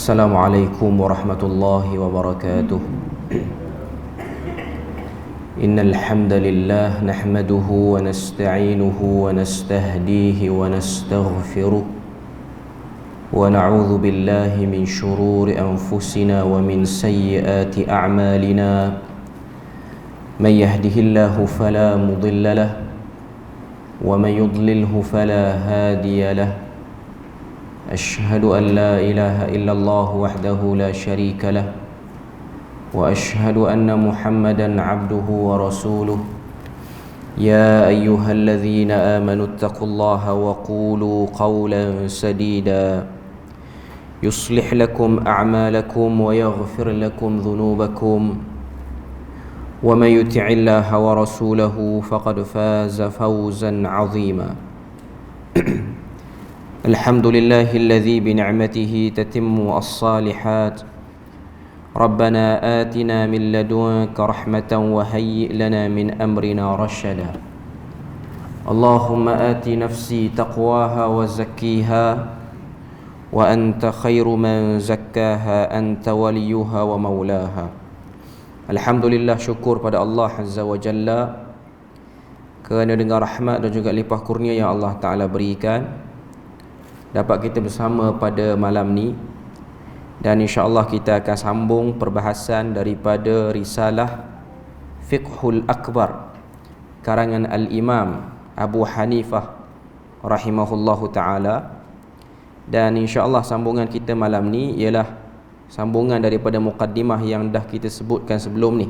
السلام عليكم ورحمة الله وبركاته. إن الحمد لله نحمده ونستعينه ونستهديه ونستغفره ونعوذ بالله من شرور أنفسنا ومن سيئات أعمالنا. من يهده الله فلا مضل له ومن يضلله فلا هادي له. أشهد أن لا إله إلا الله وحده لا شريك له وأشهد أن محمدا عبده ورسوله. يا أيها الذين آمنوا اتقوا الله وقولوا قولا سديدا يصلح لكم أعمالكم ويغفر لكم ذنوبكم ومن يطع الله ورسوله فقد فاز فوزا عظيما. الحمد لله الذي بنعمته تتم الصالحات. ربنا آتنا من لدنك رحمة وهيئ لنا من أمرنا رشدا. اللهم آت نفسي تقواها وزكيها وأنت خير من زكاها أنت وليها ومولاها. Alhamdulillah, syukur pada Allah Azza wa Jalla kerana dengan rahmat dan juga limpah kurnia yang Allah Ta'ala berikan dapat kita bersama pada malam ni, dan insya-Allah kita akan sambung perbahasan daripada risalah Fiqhul Akbar karangan Al-Imam Abu Hanifah rahimahullahu taala. Dan insya-Allah sambungan kita malam ni ialah sambungan daripada mukaddimah yang dah kita sebutkan sebelum ni.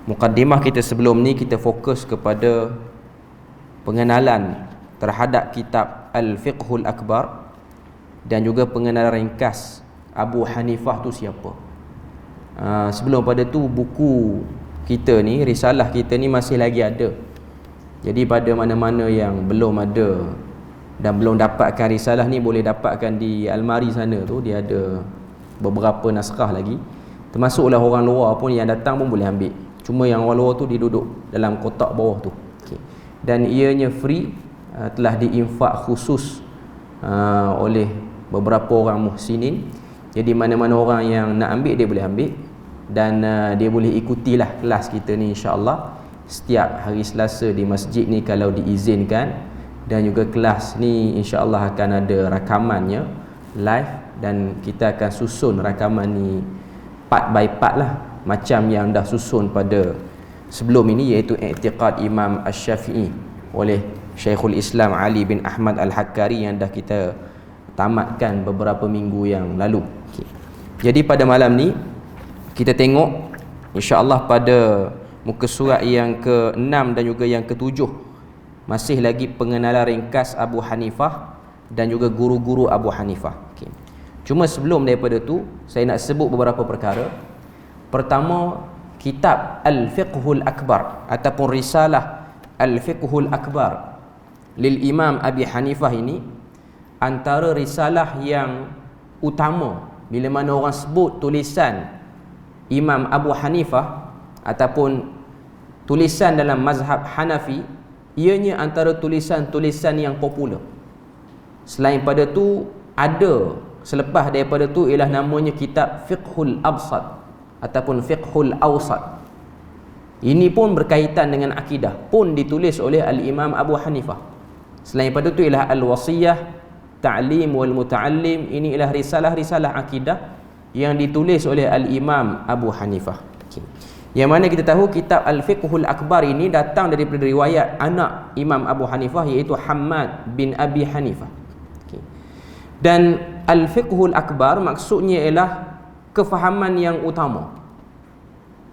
Mukaddimah kita sebelum ni kita fokus kepada pengenalan terhadap kitab Al-Fiqhul Akbar dan juga pengenalan ringkas Abu Hanifah tu siapa. Sebelum pada tu buku kita ni, risalah kita ni masih lagi ada. Jadi pada mana-mana yang belum ada dan belum dapatkan risalah ni, boleh dapatkan di almari sana tu. Dia ada beberapa naskah lagi. Termasuklah orang luar pun yang datang pun boleh ambil. Cuma yang orang luar tu dia duduk dalam kotak bawah tu. Dan ianya free, telah diinfak khusus oleh beberapa orang muhsinin. Jadi mana-mana orang yang nak ambil dia boleh ambil, dan dia boleh ikutilah kelas kita ni insya-Allah setiap hari Selasa di masjid ni kalau diizinkan. Dan juga kelas ni insya-Allah akan ada rakamannya live, dan kita akan susun rakaman ni part by part lah, macam yang dah susun pada sebelum ini, iaitu I'tiqad Imam Asy-Syafi'i oleh Syekhul Islam Ali bin Ahmad Al-Hakkari yang dah kita tamatkan beberapa minggu yang lalu. Jadi pada malam ni kita tengok insya-Allah pada muka surat yang ke-6 dan juga yang ke-7 masih lagi pengenalan ringkas Abu Hanifah dan juga guru-guru Abu Hanifah. Cuma sebelum daripada tu saya nak sebut beberapa perkara. Pertama, kitab Al-Fiqhul Akbar ataupun risalah Al-Fiqhul Akbar lil Imam Abi Hanifah ini antara risalah yang utama. Bila mana orang sebut tulisan Imam Abu Hanifah ataupun tulisan dalam mazhab Hanafi, ianya antara tulisan-tulisan yang popular. Selain pada tu ada, selepas daripada tu ialah namanya kitab Fiqhul Absat ataupun Fiqhul Awsat. Ini pun berkaitan dengan akidah, pun ditulis oleh Al-Imam Abu Hanifah. Selain pada itu ialah Al-Wasiyah, Ta'lim wal Muta'allim. Ini ialah risalah-risalah akidah yang ditulis oleh Al-Imam Abu Hanifah. Yang mana kita tahu kitab Al-Fiqhul Akbar ini datang daripada riwayat anak Imam Abu Hanifah, iaitu Hammad bin Abi Hanifah. Dan Al-Fiqhul Akbar maksudnya ialah kefahaman yang utama.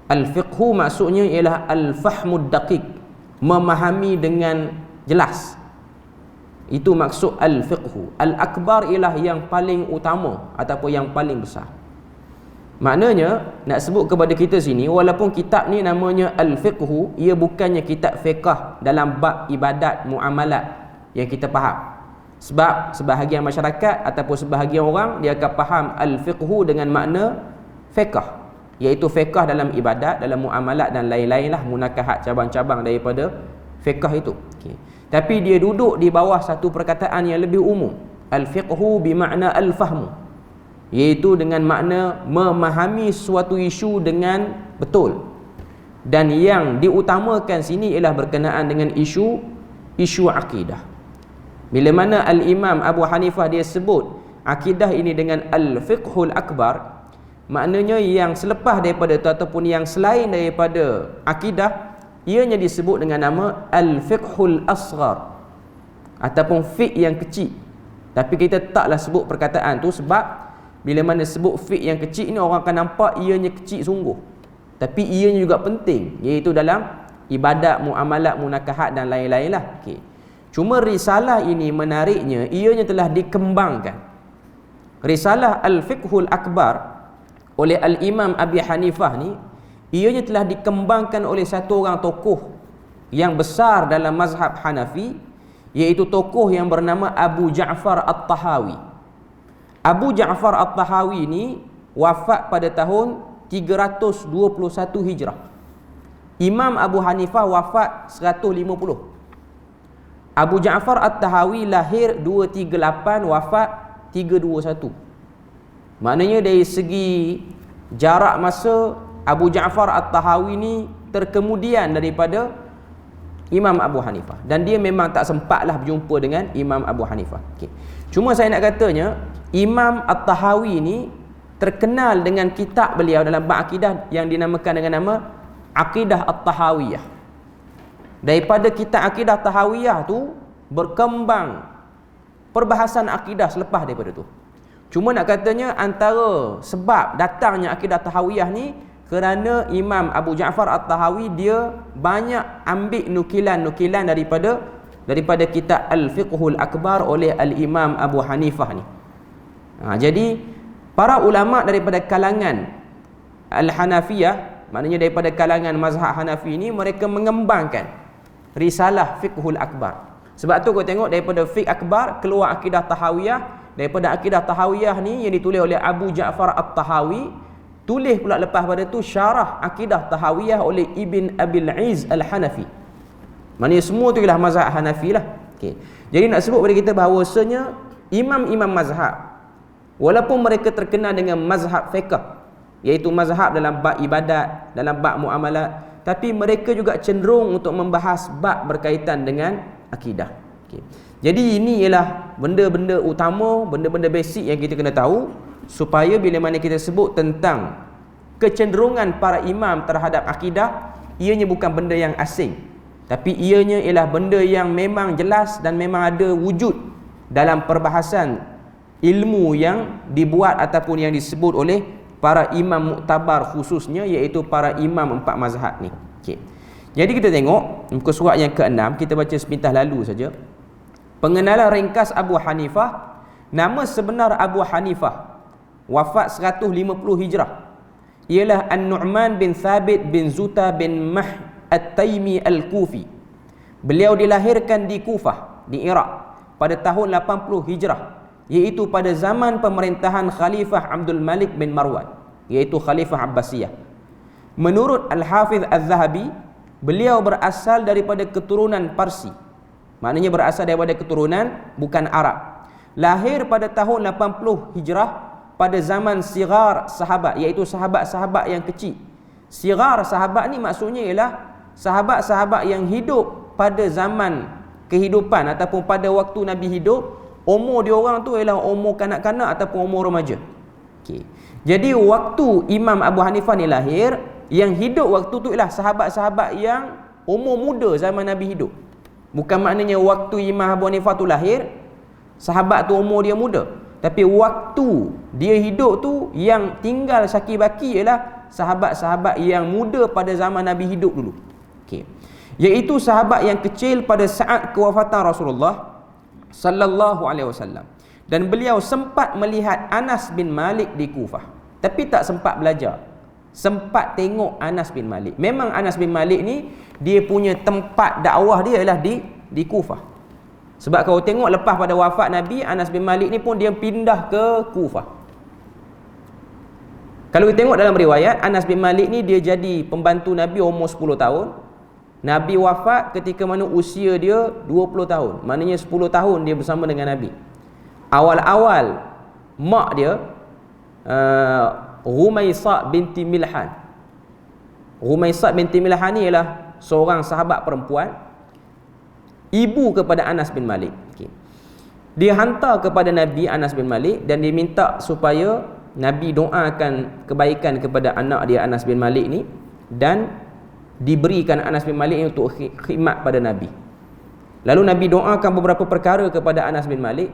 Al-Fiqhu maksudnya ialah Al-Fahmud Daqiq, memahami dengan jelas. Itu maksud Al-Fiqhu. Al-Akbar ialah yang paling utama ataupun yang paling besar. Maknanya nak sebut kepada kita sini, walaupun kitab ni namanya Al-Fiqhu, ia bukannya kitab fiqh dalam bab ibadat, muamalat yang kita faham. Sebab sebahagian masyarakat ataupun sebahagian orang dia akan faham Al-Fiqhu dengan makna fiqh, iaitu fiqh dalam ibadat, dalam muamalat dan lain-lain lah, munakahat, cabang-cabang daripada fiqh itu. Tapi dia duduk di bawah satu perkataan yang lebih umum, al-fiqhu bermakna al-fahmu, iaitu dengan makna memahami suatu isu dengan betul. Dan yang diutamakan sini ialah berkenaan dengan isu akidah. Bila mana Al-Imam Abu Hanifah dia sebut akidah ini dengan al-fiqhul akbar, maknanya yang selepas daripada itu ataupun yang selain daripada akidah, ianya disebut dengan nama al-fiqhul asghar ataupun fiqh yang kecil. Tapi kita taklah sebut perkataan tu sebab bila mana sebut fiqh yang kecil ni, orang akan nampak ianya kecil sungguh. Tapi ianya juga penting, iaitu dalam ibadat, muamalat, munakahat dan lain-lain lah. Okay. Cuma risalah ini menariknya, ianya telah dikembangkan. Risalah Al-Fiqhul Akbar oleh Al-Imam Abi Hanifah ni, ianya telah dikembangkan oleh satu orang tokoh yang besar dalam mazhab Hanafi, iaitu tokoh yang bernama Abu Ja'far At-Tahawi. Abu Ja'far At-Tahawi ni wafat pada tahun 321 Hijrah. Imam Abu Hanifah wafat 150. Abu Ja'far At-Tahawi lahir 238, wafat 321. Maknanya dari segi jarak masa, Abu Ja'far At-Tahawi ni terkemudian daripada Imam Abu Hanifah, dan dia memang tak sempatlah berjumpa dengan Imam Abu Hanifah. Okay. Cuma saya nak katanya, Imam At-Tahawi ni terkenal dengan kitab beliau dalam bab akidah yang dinamakan dengan nama Aqidah At-Tahawiyah. Daripada kitab Aqidah Tahawiyah tu berkembang perbahasan akidah selepas daripada tu. Cuma nak katanya antara sebab datangnya Aqidah Tahawiyah ni kerana Imam Abu Ja'far At-Tahawi dia banyak ambil nukilan-nukilan daripada kitab Al-Fiqhul Akbar oleh Al-Imam Abu Hanifah ni. Jadi para ulama daripada kalangan Al-Hanafiyah, maknanya daripada kalangan mazhab Hanafi ni, mereka mengembangkan risalah Fiqhul Akbar. Sebab tu kau tengok daripada Fiqh Akbar keluar Aqidah Tahawiyah. Daripada Aqidah Tahawiyah ni yang ditulis oleh Abu Ja'far At-Tahawi, tulis pula lepas pada tu syarah Aqidah Tahawiyah oleh Ibn Abil Izz Al-Hanafi. Maknanya semua tu ialah mazhab Hanafi lah. Okay. Jadi nak sebut pada kita bahawasanya imam-imam mazhab, walaupun mereka terkenal dengan mazhab fiqh, iaitu mazhab dalam bab ibadat, dalam bab muamalat, tapi mereka juga cenderung untuk membahas bab berkaitan dengan akidah. Okay. Jadi ini ialah benda-benda utama, benda-benda basic yang kita kena tahu, supaya bila mana kita sebut tentang kecenderungan para imam terhadap akidah, ianya bukan benda yang asing, tapi ianya ialah benda yang memang jelas dan memang ada wujud dalam perbahasan ilmu yang dibuat ataupun yang disebut oleh para imam muktabar, khususnya iaitu para imam empat mazhab ni. Okay. Jadi kita tengok muka surat yang ke-6, kita baca sepintas lalu saja. Pengenalan ringkas Abu Hanifah. Nama sebenar Abu Hanifah, wafat 150 Hijrah, ialah An-Nu'man bin Thabit bin Zuta bin Mah At-Taimi Al-Kufi. Beliau dilahirkan di Kufah, di Iraq pada tahun 80 Hijrah, iaitu pada zaman pemerintahan Khalifah Abdul Malik bin Marwan, iaitu Khalifah Abbasiyah. Menurut Al-Hafiz Al-Zahabi, beliau berasal daripada keturunan Parsi, maknanya berasal daripada keturunan bukan Arab. Lahir pada tahun 80 Hijrah pada zaman sigar sahabat, iaitu sahabat-sahabat yang kecil. Sigar sahabat ni maksudnya ialah sahabat-sahabat yang hidup pada zaman kehidupan ataupun pada waktu Nabi hidup. Umur dia orang tu ialah umur kanak-kanak ataupun umur remaja. Okay. Jadi waktu Imam Abu Hanifah ni lahir, yang hidup waktu tu ialah sahabat-sahabat yang umur muda zaman Nabi hidup. Bukan maknanya waktu Imam Abu Hanifah tu lahir, sahabat tu umur dia muda. Tapi waktu dia hidup tu, yang tinggal syaki baki ialah sahabat-sahabat yang muda pada zaman Nabi hidup dulu. Okay. Iaitu sahabat yang kecil pada saat kewafatan Rasulullah sallallahu alaihi wasallam. Dan beliau sempat melihat Anas bin Malik di Kufah, tapi tak sempat belajar. Sempat tengok Anas bin Malik. Memang Anas bin Malik ni dia punya tempat dakwah dia ialah di Kufah. Sebab kalau tengok lepas pada wafat Nabi, Anas bin Malik ni pun dia pindah ke Kufah. Kalau kita tengok dalam riwayat, Anas bin Malik ni dia jadi pembantu Nabi umur 10 tahun. Nabi wafat ketika mana usia dia 20 tahun. Maknanya 10 tahun dia bersama dengan Nabi. Awal-awal mak dia Rumaisah binti Milhan. Rumaisah binti Milhan ni ialah seorang sahabat perempuan, ibu kepada Anas bin Malik. Okay. Dia hantar kepada Nabi Anas bin Malik dan dia minta supaya Nabi doakan kebaikan kepada anak dia Anas bin Malik ni, dan diberikan Anas bin Malik ni untuk khidmat pada Nabi. Lalu Nabi doakan beberapa perkara kepada Anas bin Malik.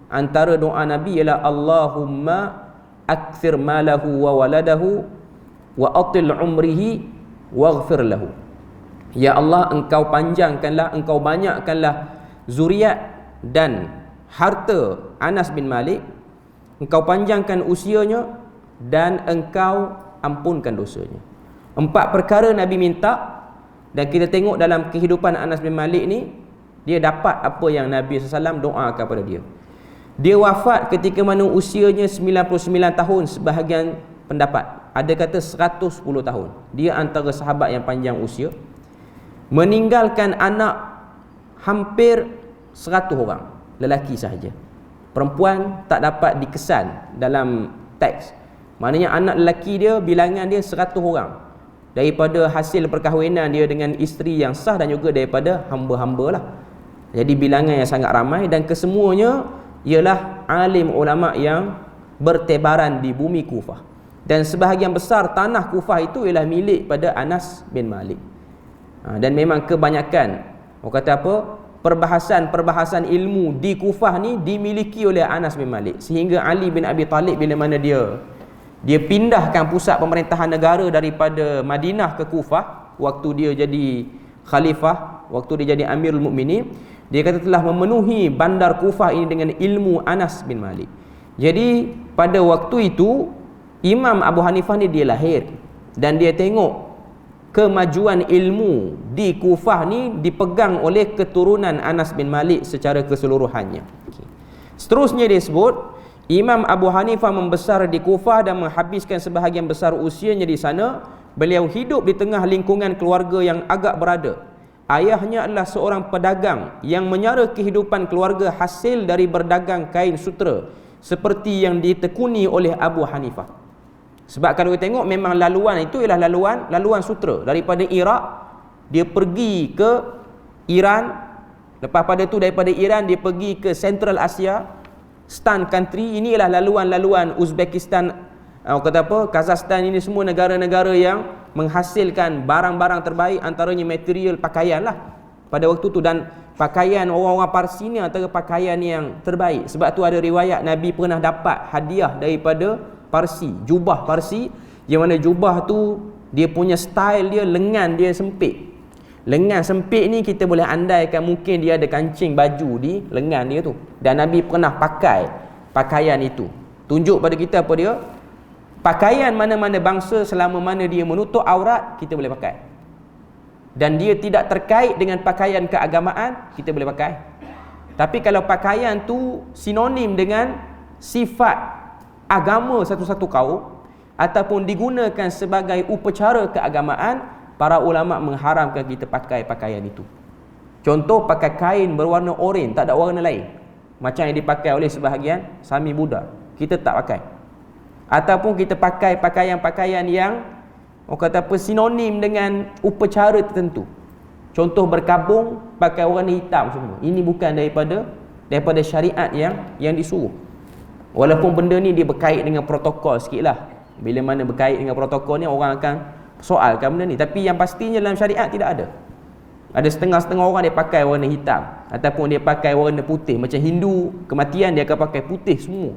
Antara doa Nabi ialah Allahumma akthir malahu wa waladahu wa atil umrihi waghfir lahu. Ya Allah, engkau panjangkanlah, engkau banyakkanlah zuriat dan harta Anas bin Malik, engkau panjangkan usianya dan engkau ampunkan dosanya. 4 perkara Nabi minta, dan kita tengok dalam kehidupan Anas bin Malik ni, dia dapat apa yang Nabi SAW doakan kepada dia. Dia wafat ketika mana usianya 99 tahun, sebahagian pendapat ada kata 110 tahun. Dia antara sahabat yang panjang usia, meninggalkan anak hampir 100 orang, lelaki sahaja. Perempuan tak dapat dikesan dalam teks. Maknanya anak lelaki dia, bilangan dia 100 orang, daripada hasil perkahwinan dia dengan isteri yang sah dan juga daripada hamba-hamba lah. Jadi bilangan yang sangat ramai, dan kesemuanya ialah alim ulama yang bertebaran di bumi Kufah. Dan sebahagian besar tanah Kufah itu ialah milik pada Anas bin Malik. Dan memang kebanyakan, orang kata apa, perbahasan ilmu di Kufah ni dimiliki oleh Anas bin Malik. Sehingga Ali bin Abi Talib bila mana dia pindahkan pusat pemerintahan negara daripada Madinah ke Kufah, waktu dia jadi khalifah, waktu dia jadi Amirul Mukminin, dia kata telah memenuhi bandar Kufah ini dengan ilmu Anas bin Malik. Jadi pada waktu itu Imam Abu Hanifah ni dia lahir, dan dia tengok kemajuan ilmu di Kufah ni dipegang oleh keturunan Anas bin Malik secara keseluruhannya. Seterusnya dia sebut, Imam Abu Hanifah membesar di Kufah dan menghabiskan sebahagian besar usianya di sana. Beliau hidup di tengah lingkungan keluarga yang agak berada. Ayahnya adalah seorang pedagang yang menyara kehidupan keluarga hasil dari berdagang kain sutera, seperti yang ditekuni oleh Abu Hanifah. Sebab kalau kita tengok, memang laluan itu ialah laluan sutera. Daripada Iraq dia pergi ke Iran, lepas pada tu daripada Iran dia pergi ke Central Asia, Stan country. Ini ialah laluan Uzbekistan, kata apa, Kazakhstan. Ini semua negara-negara yang menghasilkan barang-barang terbaik, antaranya material pakaian lah pada waktu tu. Dan pakaian orang-orang Parsi ni antara pakaian yang terbaik. Sebab tu ada riwayat Nabi pernah dapat hadiah daripada Parsi, jubah Parsi, yang mana jubah tu dia punya style dia, lengan dia sempit. Lengan sempit ni kita boleh andaikan mungkin dia ada kancing baju di lengan dia tu, dan Nabi pernah pakai pakaian itu. Tunjuk pada kita apa dia? Pakaian mana-mana bangsa, selama mana dia menutup aurat, kita boleh pakai, dan dia tidak terkait dengan pakaian keagamaan, kita boleh pakai. Tapi kalau pakaian tu sinonim dengan sifat agama satu-satu kaum, ataupun digunakan sebagai upacara keagamaan, para ulama mengharamkan kita pakai pakaian itu. Contoh, pakai kain berwarna oranye, tak ada warna lain, macam yang dipakai oleh sebahagian Sami Buddha, kita tak pakai. Ataupun kita pakai pakaian-pakaian yang orang kata apa, sinonim dengan upacara tertentu. Contoh, berkabung pakai warna hitam semua. Ini bukan daripada syariat yang disuruh. Walaupun benda ni dia berkait dengan protokol sikit lah. Bila mana berkait dengan protokol ni, orang akan soalkan benda ni. Tapi yang pastinya dalam syariat tidak ada. Ada setengah-setengah orang dia pakai warna hitam, ataupun dia pakai warna putih. Macam Hindu, kematian dia akan pakai putih semua.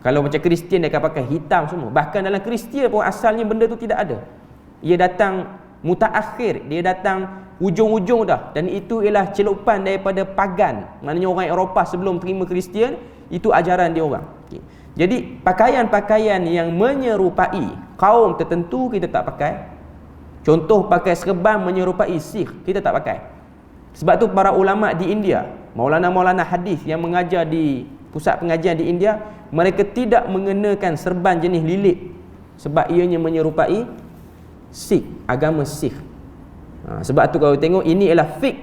Kalau macam Kristian dia akan pakai hitam semua. Bahkan dalam Kristian pun asalnya benda tu tidak ada. Ia datang mutaakhir, dia datang ujung-ujung dah. Dan itu ialah celupan daripada pagan. Maknanya orang Eropah sebelum terima Kristian, itu ajaran dia orang. Okay. Jadi pakaian-pakaian yang menyerupai kaum tertentu kita tak pakai. Contoh, pakai serban menyerupai Sikh, kita tak pakai. Sebab tu para ulama di India, Maulana hadis yang mengajar di pusat pengajian di India, mereka tidak mengenakan serban jenis lilit, sebab ianya menyerupai Sikh, agama Sikh. Sebab tu kalau tengok, ini ialah fiqh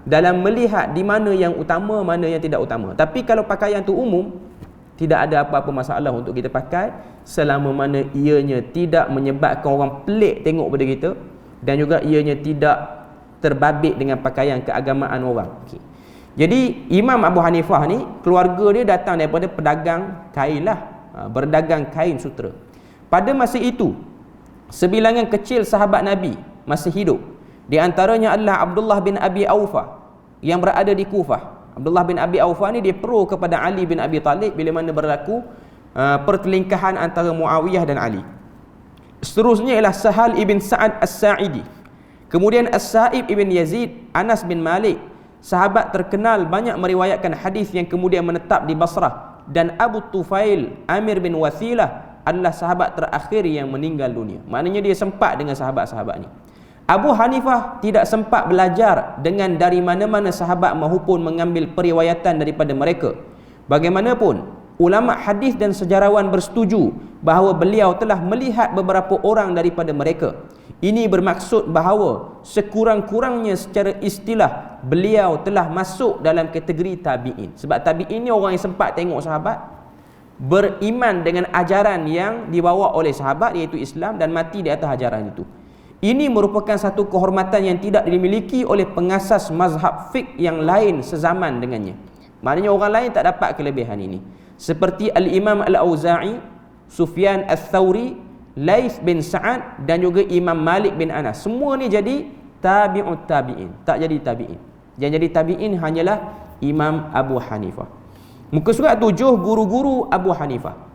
dalam melihat di mana yang utama, mana yang tidak utama. Tapi kalau pakaian tu umum, Tidak ada apa-apa masalah untuk kita pakai selama mana ianya tidak menyebabkan orang pelik tengok pada kita, dan juga ianya tidak terbabit dengan pakaian keagamaan orang. Okay. Jadi Imam Abu Hanifah ni, keluarga dia datang daripada pedagang kain lah, berdagang kain sutera. Pada masa itu, sebilangan kecil sahabat Nabi masih hidup. Di antaranya adalah Abdullah bin Abi Aufa yang berada di Kufah. Abdullah bin Abi Aufa ni dia pro kepada Ali bin Abi Talib bila mana berlaku pertelingkahan antara Muawiyah dan Ali. Seterusnya ialah Sahal ibn Sa'ad As-Sa'idi. Kemudian As-Sa'ib ibn Yazid, Anas bin Malik, sahabat terkenal banyak meriwayatkan hadis yang kemudian menetap di Basrah, dan Abu Tufail Amir bin Wathilah adalah sahabat terakhir yang meninggal dunia. Maknanya dia sempat dengan sahabat-sahabat ni. Abu Hanifah tidak sempat belajar dengan dari mana-mana sahabat maupun mengambil periwayatan daripada mereka. Bagaimanapun, ulama hadis dan sejarawan bersetuju bahawa beliau telah melihat beberapa orang daripada mereka. Ini bermaksud bahawa sekurang-kurangnya secara istilah beliau telah masuk dalam kategori tabi'in. Sebab tabi'in ni orang yang sempat tengok sahabat, beriman dengan ajaran yang dibawa oleh sahabat iaitu Islam, dan mati di atas ajaran itu. Ini merupakan satu kehormatan yang tidak dimiliki oleh pengasas mazhab fiqh yang lain sezaman dengannya. Maknanya orang lain tak dapat kelebihan ini. Seperti Al-Imam Al-Auza'i, Sufyan Al-Thawri, Laith bin Sa'ad dan juga Imam Malik bin Anas. Semua ni jadi tabi'ut tabi'in, tak jadi tabi'in. Yang jadi tabi'in hanyalah Imam Abu Hanifah. Muka surat 7, guru-guru Abu Hanifah.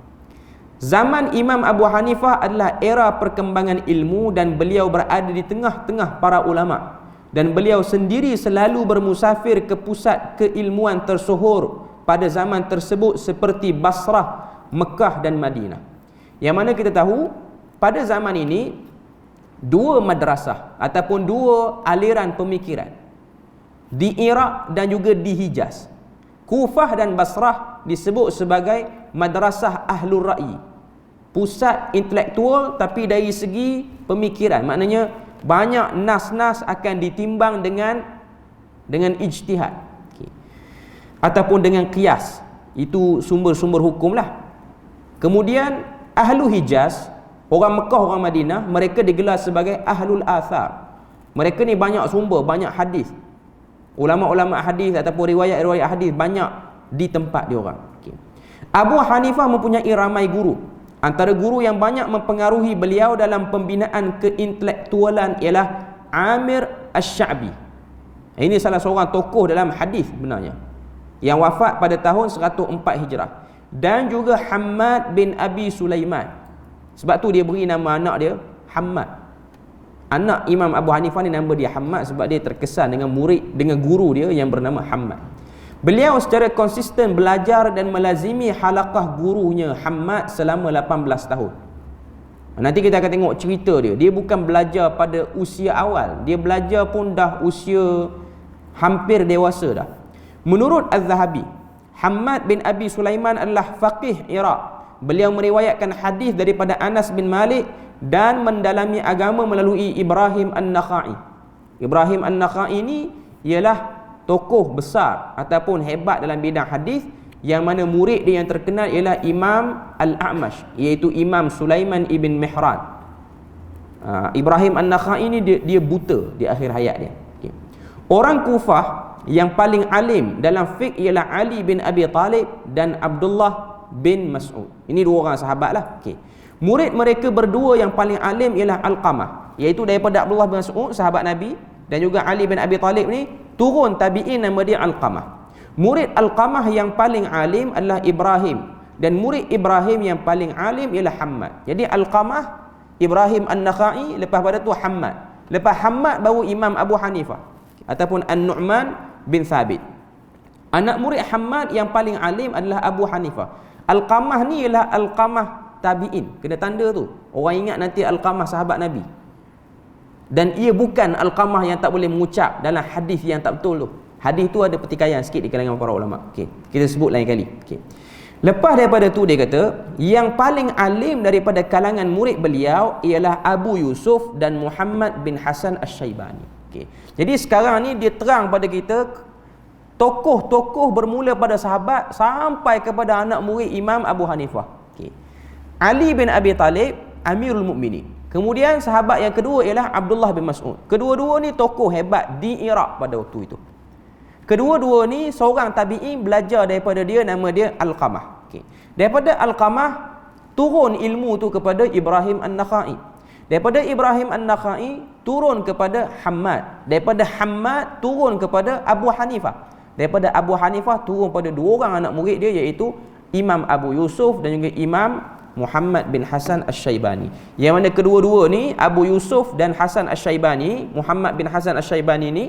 Zaman Imam Abu Hanifah adalah era perkembangan ilmu, dan beliau berada di tengah-tengah para ulama, dan beliau sendiri selalu bermusafir ke pusat keilmuan tersohor pada zaman tersebut seperti Basrah, Mekah dan Madinah. Yang mana kita tahu pada zaman ini dua madrasah ataupun dua aliran pemikiran di Iraq dan juga di Hijaz. Kufah dan Basrah disebut sebagai madrasah Ahlul Ra'i, pusat intelektual tapi dari segi pemikiran. Maknanya banyak nas-nas akan ditimbang dengan ijtihad, ataupun dengan qiyas. Itu sumber-sumber hukum lah. Kemudian Ahlu Hijaz, orang Mekah, orang Madinah, mereka digelar sebagai Ahlul Athar. Mereka ni banyak sumber, banyak hadis. Ulama-ulama hadis ataupun riwayat-riwayat hadis banyak di tempat diorang. Abu Hanifah mempunyai ramai guru. Antara guru yang banyak mempengaruhi beliau dalam pembinaan keintelektualan ialah Amir Asy-Sya'bi. Ini salah seorang tokoh dalam hadis sebenarnya, yang wafat pada tahun 104 Hijrah. Dan juga Hammad bin Abi Sulaiman. Sebab tu dia beri nama anak dia Hammad. Anak Imam Abu Hanifah ni nama dia Hammad sebab dia terkesan dengan guru dia yang bernama Hammad. Beliau secara konsisten belajar dan melazimi halaqah gurunya Hammad selama 18 tahun. Nanti kita akan tengok cerita dia. Dia bukan belajar pada usia awal, dia belajar pun dah usia hampir dewasa dah. Menurut Az-Zahabi, Hammad bin Abi Sulaiman adalah faqih Iraq. Beliau meriwayatkan hadis daripada Anas bin Malik dan mendalami agama melalui Ibrahim An-Nakhai. Ibrahim An-Nakhai ini ialah tokoh besar ataupun hebat dalam bidang hadis, yang mana murid dia yang terkenal ialah Imam Al-A'mash, iaitu Imam Sulaiman ibn Mihran. Ibrahim An-Nakhai ini dia buta di akhir hayat dia. Orang Kufah yang paling alim dalam fiqh ialah Ali bin Abi Talib dan Abdullah bin Mas'ud. Ini dua orang sahabat lah. Murid mereka berdua yang paling alim ialah Alqamah, iaitu daripada Abdullah bin Mas'ud, sahabat Nabi, dan juga Ali bin Abi Talib ni turun tabi'in, nama dia Alqamah. Murid Alqamah yang paling alim adalah Ibrahim, dan murid Ibrahim yang paling alim ialah Hammad. Jadi Alqamah, Ibrahim An-Nakhai, lepas pada tu Hammad. Lepas Hammad baru Imam Abu Hanifah ataupun An-Nu'man bin Thabit. Anak murid Hammad yang paling alim adalah Abu Hanifah. Alqamah ni ialah Alqamah tabi'in. Kena tanda tu. Orang ingat nanti Alqamah sahabat Nabi. Dan ia bukan Alqamah yang tak boleh mengucap dalam hadis yang tak betul tu. Hadis tu ada pertikaian sikit di kalangan para ulama. Kita sebut lain kali. Lepas daripada tu dia kata, yang paling alim daripada kalangan murid beliau ialah Abu Yusuf dan Muhammad bin Hasan Asy-Syaibani. Jadi sekarang ni dia terang pada kita tokoh-tokoh bermula pada sahabat sampai kepada anak murid Imam Abu Hanifah. Okay. Ali bin Abi Talib, Amirul Mukminin. Kemudian sahabat yang kedua ialah Abdullah bin Mas'ud. Kedua-dua ni tokoh hebat di Iraq pada waktu itu. Kedua-dua ni seorang tabi'in belajar daripada dia, nama dia Alqamah. Okay. Daripada Alqamah turun ilmu tu kepada Ibrahim An-Nakhai. Daripada Ibrahim An-Nakhai turun kepada Hammad. Daripada Hammad turun kepada Abu Hanifah. Daripada Abu Hanifah turun pada dua orang anak murid dia, iaitu Imam Abu Yusuf dan juga Imam Muhammad bin Hasan Asy-Syaibani. Yang mana kedua-dua ni, Abu Yusuf dan Hasan Asy-Syaibani, Muhammad bin Hasan Asy-Syaibani ni,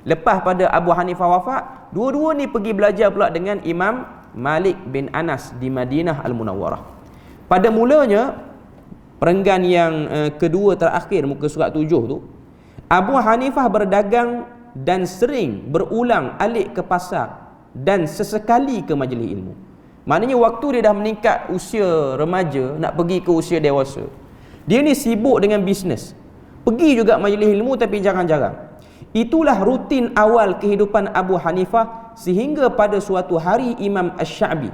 lepas pada Abu Hanifah wafat, dua-dua ni pergi belajar pula dengan Imam Malik bin Anas di Madinah Al-Munawwarah. Pada mulanya, perenggan yang kedua terakhir muka surat 7 tu, Abu Hanifah berdagang dan sering berulang alik ke pasar dan sesekali ke majlis ilmu. Maknanya waktu dia dah meningkat usia remaja, nak pergi ke usia dewasa, dia ni sibuk dengan bisnes. Pergi juga majlis ilmu tapi jarang-jarang. Itulah rutin awal kehidupan Abu Hanifah sehingga pada suatu hari Imam Asy-Sya'bi.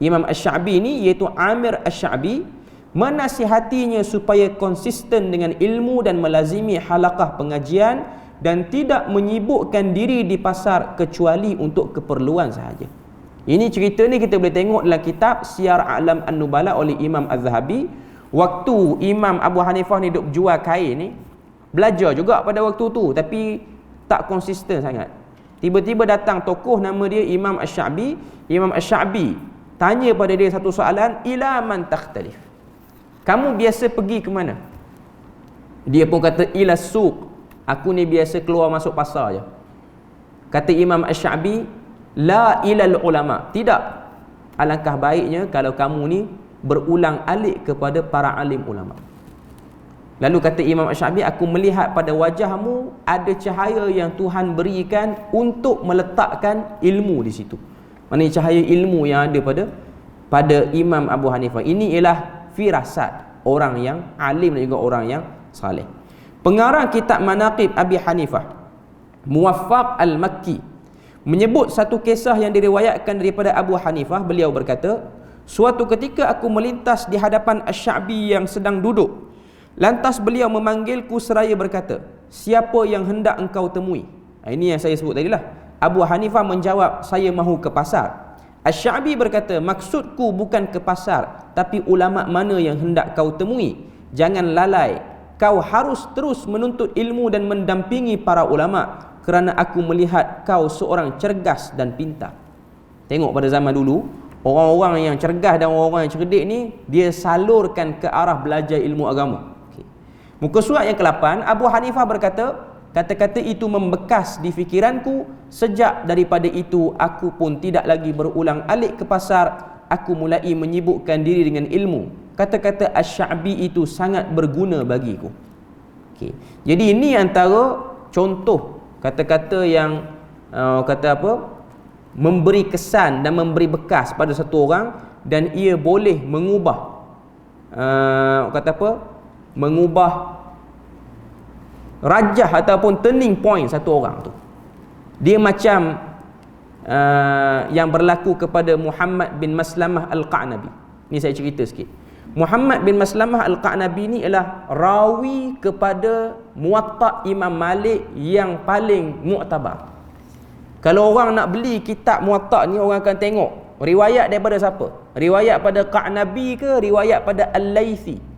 Imam Asy-Sya'bi ni iaitu Amir Asy-Sya'bi menasihatinya supaya konsisten dengan ilmu dan melazimi halaqah pengajian dan tidak menyibukkan diri di pasar kecuali untuk keperluan sahaja. Ini cerita ni kita boleh tengok dalam kitab Siyar A'lam An-Nubala oleh Imam Az-Zahabi. Waktu Imam Abu Hanifah ni duk jual kain ni, belajar juga pada waktu tu tapi tak konsisten sangat. Tiba-tiba datang tokoh nama dia Imam Asy-Sya'bi. Imam Asy-Sya'bi tanya pada dia satu soalan, ila man takhtalif? Kamu biasa pergi ke mana? Dia pun kata ila suq. Aku ni biasa keluar masuk pasar je. Kata Imam Asy-Sya'bi, la ilal ulama. Tidak. Alangkah baiknya kalau kamu ni berulang alik kepada para alim ulama. Lalu kata Imam Asy-Sya'bi, aku melihat pada wajahmu ada cahaya yang Tuhan berikan untuk meletakkan ilmu di situ. Maksudnya cahaya ilmu yang ada pada Imam Abu Hanifah. Ini ialah firasat orang yang alim dan juga orang yang saleh. Pengarang kitab Manaqib Abi Hanifah, Muwaffaq Al-Makki, menyebut satu kisah yang diriwayatkan daripada Abu Hanifah. Beliau berkata, suatu ketika aku melintas di hadapan Asy-Sya'bi yang sedang duduk. Lantas beliau memanggilku seraya berkata, siapa yang hendak engkau temui? Ini yang saya sebut tadi lah. Abu Hanifah menjawab, saya mahu ke pasar. Asy-Sya'bi berkata, maksudku bukan ke pasar, tapi ulama mana yang hendak kau temui? Jangan lalai, kau harus terus menuntut ilmu dan mendampingi para ulama, kerana aku melihat kau seorang cergas dan pintar. Tengok pada zaman dulu, orang-orang yang cergas dan orang-orang yang cerdik ni, dia salurkan ke arah belajar ilmu agama. Muka surat yang ke-8, Abu Hanifah berkata, kata-kata itu membekas di fikiranku. Sejak daripada itu aku pun tidak lagi berulang alik ke pasar. Aku mulai menyibukkan diri dengan ilmu. Kata-kata Asy-Sya'bi itu sangat berguna bagiku. Okay. Jadi ini antara contoh kata-kata yang memberi kesan dan memberi bekas pada satu orang, dan ia boleh mengubah mengubah rajah ataupun turning point satu orang tu. Dia macam yang berlaku kepada Muhammad bin Maslamah Al-Qa'nabi. Ni saya cerita sikit. Muhammad bin Maslamah Al-Qa'nabi ni ialah rawi kepada Muwatta' Imam Malik yang paling mu'tabar. Kalau orang nak beli kitab Muwatta' ni, orang akan tengok riwayat daripada siapa? Riwayat pada Qa'nabi ke riwayat pada Al-Laythi?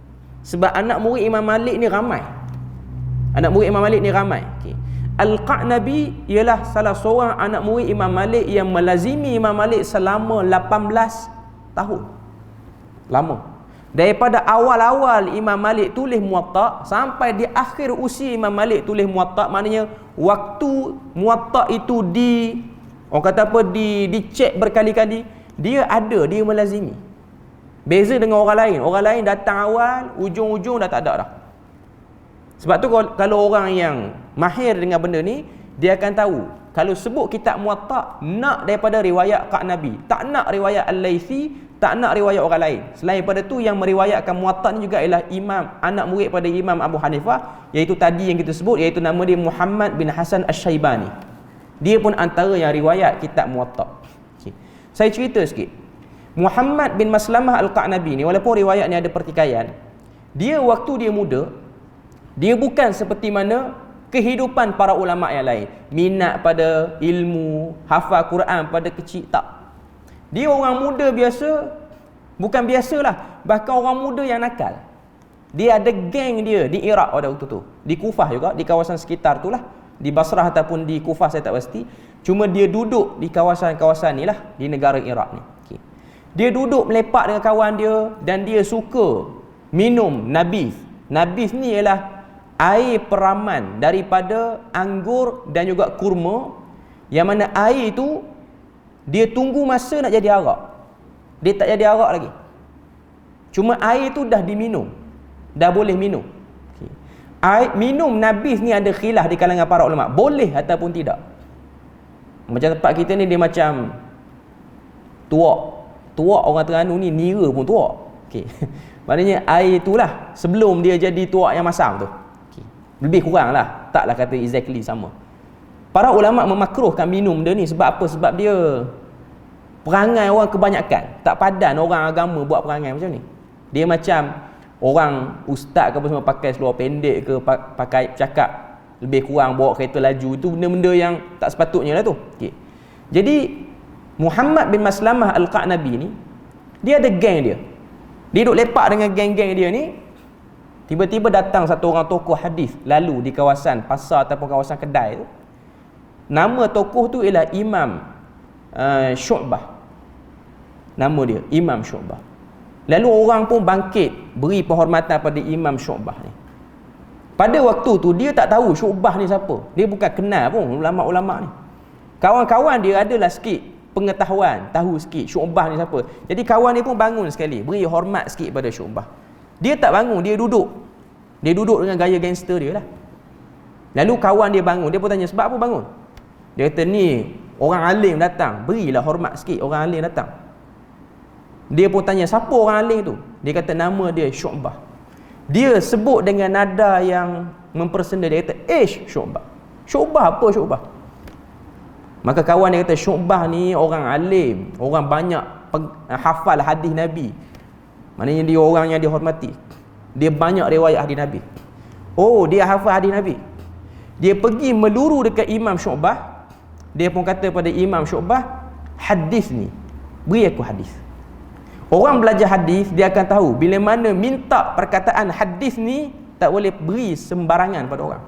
Sebab anak murid Imam Malik ni ramai. Anak murid Imam Malik ni ramai. Okay. Al-Qa'nabi ialah salah seorang anak murid Imam Malik yang melazimi Imam Malik selama 18 tahun. Lama. Daripada awal-awal Imam Malik tulis Muwatta' sampai di akhir usia Imam Malik tulis Muwatta', maknanya waktu Muwatta' itu dicek berkali-kali, dia melazimi. Beza dengan orang lain. Orang lain datang awal, ujung-ujung dah tak ada dah. Sebab tu kalau orang yang mahir dengan benda ni, dia akan tahu. Kalau sebut kitab Muwatta', nak daripada riwayat Qa'nabi, tak nak riwayat Al-Laythi, tak nak riwayat orang lain. Selain daripada tu, yang meriwayatkan Muwatta' ni juga ialah anak murid pada Imam Abu Hanifah, iaitu tadi yang kita sebut, iaitu nama dia Muhammad bin Hasan Asy-Syaibani. Dia pun antara yang riwayat kitab Muwatta. Okay. Saya cerita sikit. Muhammad bin Maslamah Al-Qa'nabi ni, walaupun riwayat ni ada pertikaian, dia waktu dia muda, dia bukan seperti mana kehidupan para ulama yang lain, minat pada ilmu, hafal Quran pada kecil, tak. Dia orang muda biasa, bukan biasalah, bahkan orang muda yang nakal. Dia ada geng dia di Iraq pada waktu tu, di Kufah juga, di kawasan sekitar tu lah, di Basrah ataupun di Kufah saya tak pasti. Cuma dia duduk di kawasan-kawasan ni lah, di negara Iraq ni. Okay. Dia duduk melepak dengan kawan dia dan dia suka minum nabis. Nabis ni ialah air peraman daripada anggur dan juga kurma, yang mana air tu dia tunggu masa nak jadi arak. Dia tak jadi arak lagi, cuma air tu dah diminum, dah boleh minum. Okay. Air minum nabis ni ada khilaf di kalangan para ulama, boleh ataupun tidak. Macam tempat kita ni dia macam tuak orang Terengganu ni nira pun tuak. Okay. Maknanya air itulah sebelum dia jadi tuak yang masam tu. Okay. Lebih kurang lah, taklah kata exactly sama. Para ulama memakruhkan minum dia ni sebab apa? Sebab dia perangai orang kebanyakan, tak padan orang agama buat perangai macam ni. Dia macam orang ustaz ke apa semua pakai seluar pendek ke, pakai cakap lebih kurang, bawa kereta laju, itu benda-benda yang tak sepatutnya lah tu. Okay. Jadi Muhammad bin Maslamah Al-Qa'nabi ni, dia ada geng dia. Dia duduk lepak dengan geng-geng dia ni. Tiba-tiba datang satu orang tokoh hadis lalu di kawasan pasar ataupun kawasan kedai tu. Nama tokoh tu ialah Imam Syu'bah. Nama dia Imam Syu'bah. Lalu orang pun bangkit beri penghormatan pada Imam Syu'bah ni. Pada waktu tu dia tak tahu Syu'bah ni siapa. Dia bukan kenal pun ulama-ulama ni. Kawan-kawan dia adalah sikit pengetahuan, tahu sikit Syu'bah ni siapa. Jadi kawan dia pun bangun sekali, beri hormat sikit pada Syu'bah. Dia tak bangun, dia duduk. Dia duduk dengan gaya gangster dia lah. Lalu kawan dia bangun, dia pun tanya sebab apa bangun. Dia kata ni orang alim datang, berilah hormat sikit, orang alim datang. Dia pun tanya siapa orang alim tu. Dia kata nama dia Syu'bah. Dia sebut dengan nada yang mempersenda, dia kata Syu'bah. Syu'bah apa Syu'bah? Maka kawan dia kata Syu'bah ni orang alim, orang banyak hafal hadis Nabi. Maknanya dia orang yang dihormati. Dia banyak riwayat hadis Nabi. Oh, dia hafal hadis Nabi. Dia pergi meluru dekat Imam Syu'bah. Dia pun kata pada Imam Syu'bah, hadis ni, beri aku hadis. Orang belajar hadis dia akan tahu bila mana minta perkataan hadis ni tak boleh beri sembarangan pada orang.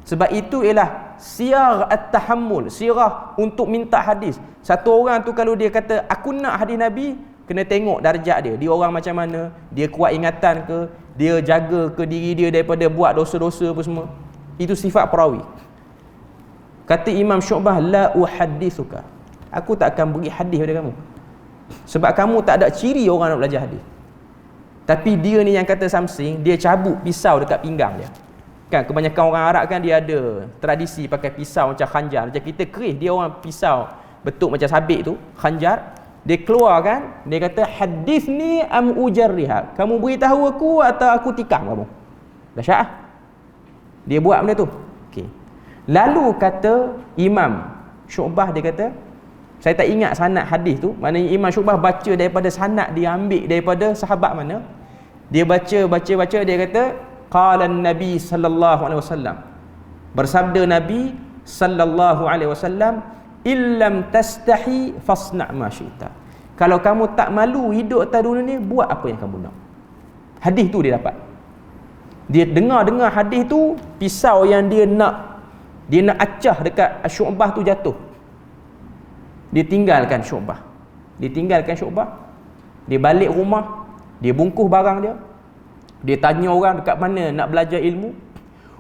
Sebab itu ialah siyar at-tahammul, sirah untuk minta hadis. Satu orang tu kalau dia kata aku nak hadis Nabi, kena tengok darjat dia. Dia orang macam mana? Dia kuat ingatan ke? Dia jaga ke diri dia daripada buat dosa-dosa apa semua? Itu sifat perawi. Kata Imam Syu'bah, la uhaddithuka. Aku tak akan beri hadis pada kamu. Sebab kamu tak ada ciri orang nak belajar hadis. Tapi dia ni yang kata something, dia cabut pisau dekat pinggang dia. Kan kebanyakan orang Arab kan dia ada tradisi pakai pisau macam khanjar. Macam kita keris, dia orang pisau bentuk macam sabit tu, khanjar. Dia keluar kan, dia kata hadis ni am ujarriha. Kamu beritahu aku atau aku tikam kamu. Dahsyat ah. Dia buat benda tu. Okey. Lalu kata Imam Syu'bah, dia kata, saya tak ingat sanad hadis tu. Maknanya Imam Syu'bah baca daripada sanad dia ambil daripada sahabat mana. Dia baca, dia kata qala an-nabi sallallahu alaihi wasallam, bersabda Nabi sallallahu alaihi wasallam, illam tastahi fasna' ma syi'ta. Kalau kamu tak malu hidup atas dunia ni, buat apa yang kamu nak. Hadis tu dia dapat. Dia dengar hadis tu, pisau yang dia nak acah dekat Syu'bah tu jatuh. Dia tinggalkan Syu'bah. Dia balik rumah, dia bungkus barang dia. Dia tanya orang dekat mana nak belajar ilmu.